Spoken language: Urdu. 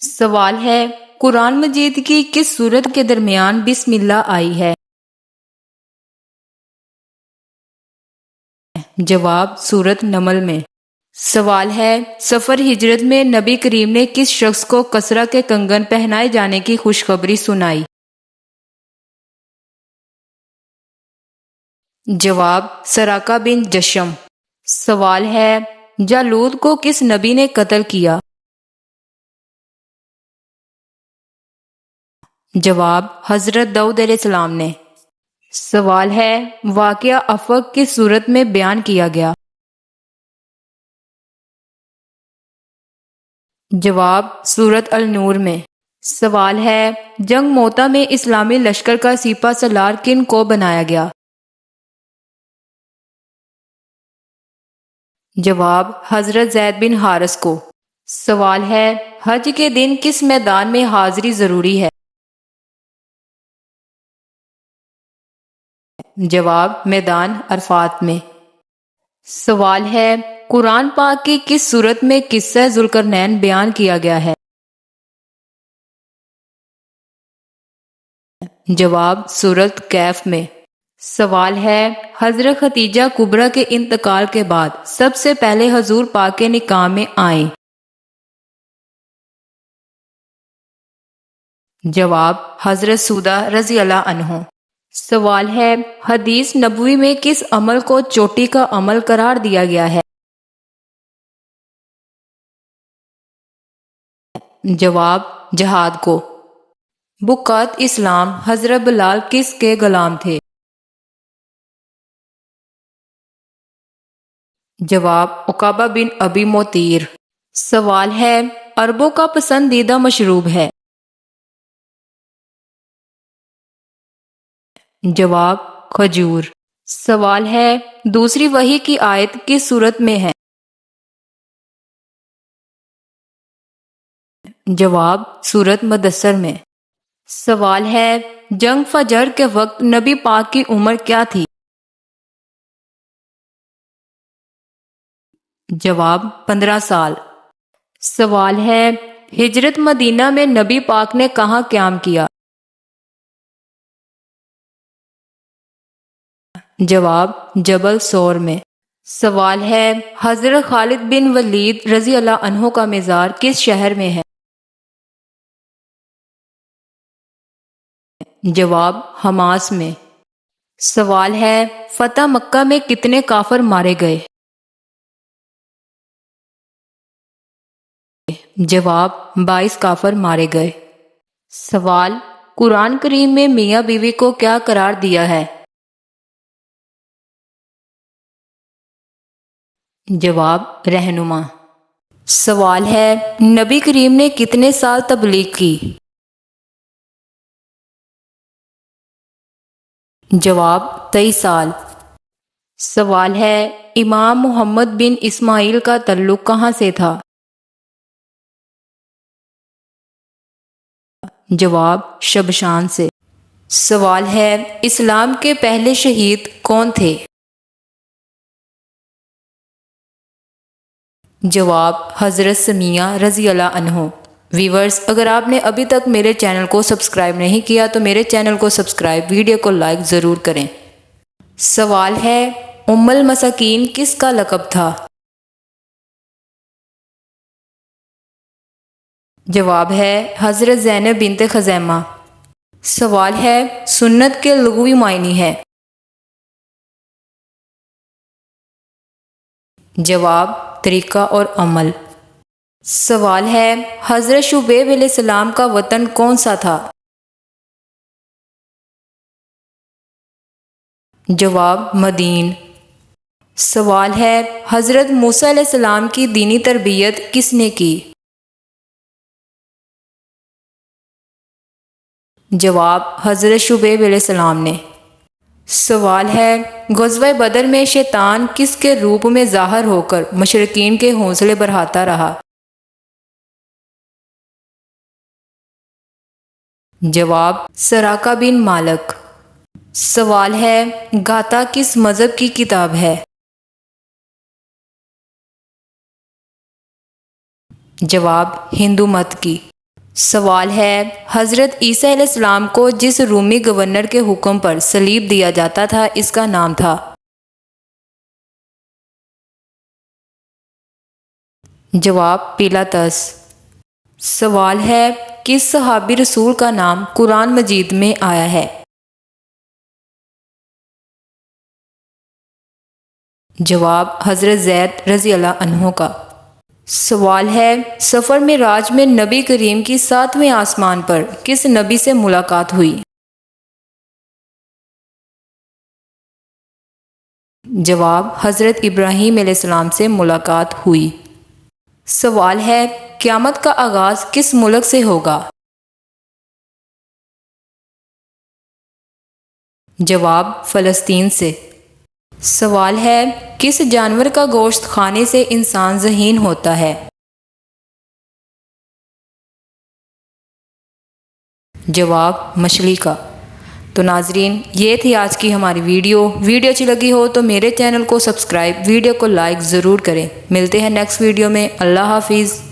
سوال ہے، قرآن مجید کی کس سورت کے درمیان بسم اللہ آئی ہے؟ جواب، سورت نمل میں۔ سوال ہے، سفر ہجرت میں نبی کریم نے کس شخص کو کسرا کے کنگن پہنائے جانے کی خوشخبری سنائی؟ جواب، سراقہ بن جشم۔ سوال ہے، جالوت کو کس نبی نے قتل کیا؟ جواب، حضرت داؤد علیہ السلام نے۔ سوال ہے، واقعہ افق کس صورت میں بیان کیا گیا؟ جواب، سورت النور میں۔ سوال ہے، جنگ موتا میں اسلامی لشکر کا سپہ سالار کن کو بنایا گیا؟ جواب، حضرت زید بن حارث کو۔ سوال ہے، حج کے دن کس میدان میں حاضری ضروری ہے؟ جواب، میدان عرفات میں۔ سوال ہے، قرآن پاک کی کس سورت میں قصہ ذوالقرنین بیان کیا گیا ہے؟ جواب، سورت کہف میں۔ سوال ہے، حضرت ختیجہ کبریٰ کے انتقال کے بعد سب سے پہلے حضور پاک کے نکاح میں آئیں؟ جواب، حضرت سودہ رضی اللہ عنہ۔ سوال ہے، حدیث نبوی میں کس عمل کو چوٹی کا عمل قرار دیا گیا ہے؟ جواب، جہاد کو۔ بکات اسلام حضرت بلال کس کے غلام تھے؟ جواب، عقبہ بن ابی موتیر۔ سوال ہے، عربوں کا پسندیدہ مشروب ہے؟ جواب، کھجور۔ سوال ہے، دوسری وحی کی آیت کس صورت میں ہے؟ جواب، سورت مدثر میں۔ سوال ہے، جنگ فجر کے وقت نبی پاک کی عمر کیا تھی؟ جواب، 15 سال۔ سوال ہے، ہجرت مدینہ میں نبی پاک نے کہاں قیام کیا؟ جواب، جبل سور میں۔ سوال ہے، حضرت خالد بن ولید رضی اللہ عنہ کا مزار کس شہر میں ہے؟ جواب، حماس میں۔ سوال ہے، فتح مکہ میں کتنے کافر مارے گئے؟ جواب، 22 کافر مارے گئے۔ سوال، قرآن کریم میں میاں بیوی کو کیا قرار دیا ہے؟ جواب، رہنما۔ سوال ہے، نبی کریم نے کتنے سال تبلیغ کی؟ جواب، 23 سال۔ سوال ہے، امام محمد بن اسماعیل کا تعلق کہاں سے تھا؟ جواب، شبشان سے۔ سوال ہے، اسلام کے پہلے شہید کون تھے؟ جواب، حضرت سمیہ رضی اللہ عنہ۔ ویورز، اگر آپ نے ابھی تک میرے چینل کو سبسکرائب نہیں کیا تو میرے چینل کو سبسکرائب، ویڈیو کو لائک ضرور کریں۔ سوال ہے، ام المساکین کس کا لقب تھا؟ جواب ہے، حضرت زینب بنت خزیمہ۔ سوال ہے، سنت کے لغوی معنی ہے؟ جواب، طریقہ اور عمل۔ سوال ہے، حضرت شعیب علیہ السلام کا وطن کون سا تھا؟ جواب، مدین۔ سوال ہے، حضرت موسیٰ علیہ السلام کی دینی تربیت کس نے کی؟ جواب، حضرت شعیب علیہ السلام نے۔ سوال ہے، غزوہ بدر میں شیطان کس کے روپ میں ظاہر ہو کر مشرکین کے حوصلے بڑھاتا رہا؟ جواب، سراقہ بن مالک۔ سوال ہے، گاتا کس مذہب کی کتاب ہے؟ جواب، ہندو مت کی۔ سوال ہے، حضرت عیسیٰ علیہ السلام کو جس رومی گورنر کے حکم پر صلیب دیا جاتا تھا اس کا نام تھا؟ جواب پیلاطس۔ سوال ہے، کس صحابی رسول کا نام قرآن مجید میں آیا ہے؟ جواب حضرت زید رضی اللہ عنہ کا۔ سوال ہے، سفر معراج میں نبی کریم کی 7ویں آسمان پر کس نبی سے ملاقات ہوئی؟ جواب حضرت ابراہیم علیہ السلام سے ملاقات ہوئی۔ سوال ہے، قیامت کا آغاز کس ملک سے ہوگا؟ جواب فلسطین سے۔ سوال ہے، کس جانور کا گوشت کھانے سے انسان ذہین ہوتا ہے؟ جواب مچھلی کا۔ تو ناظرین، یہ تھی آج کی ہماری ویڈیو اچھی لگی ہو تو میرے چینل کو سبسکرائب، ویڈیو کو لائک ضرور کریں۔ ملتے ہیں نیکسٹ ویڈیو میں۔ اللہ حافظ۔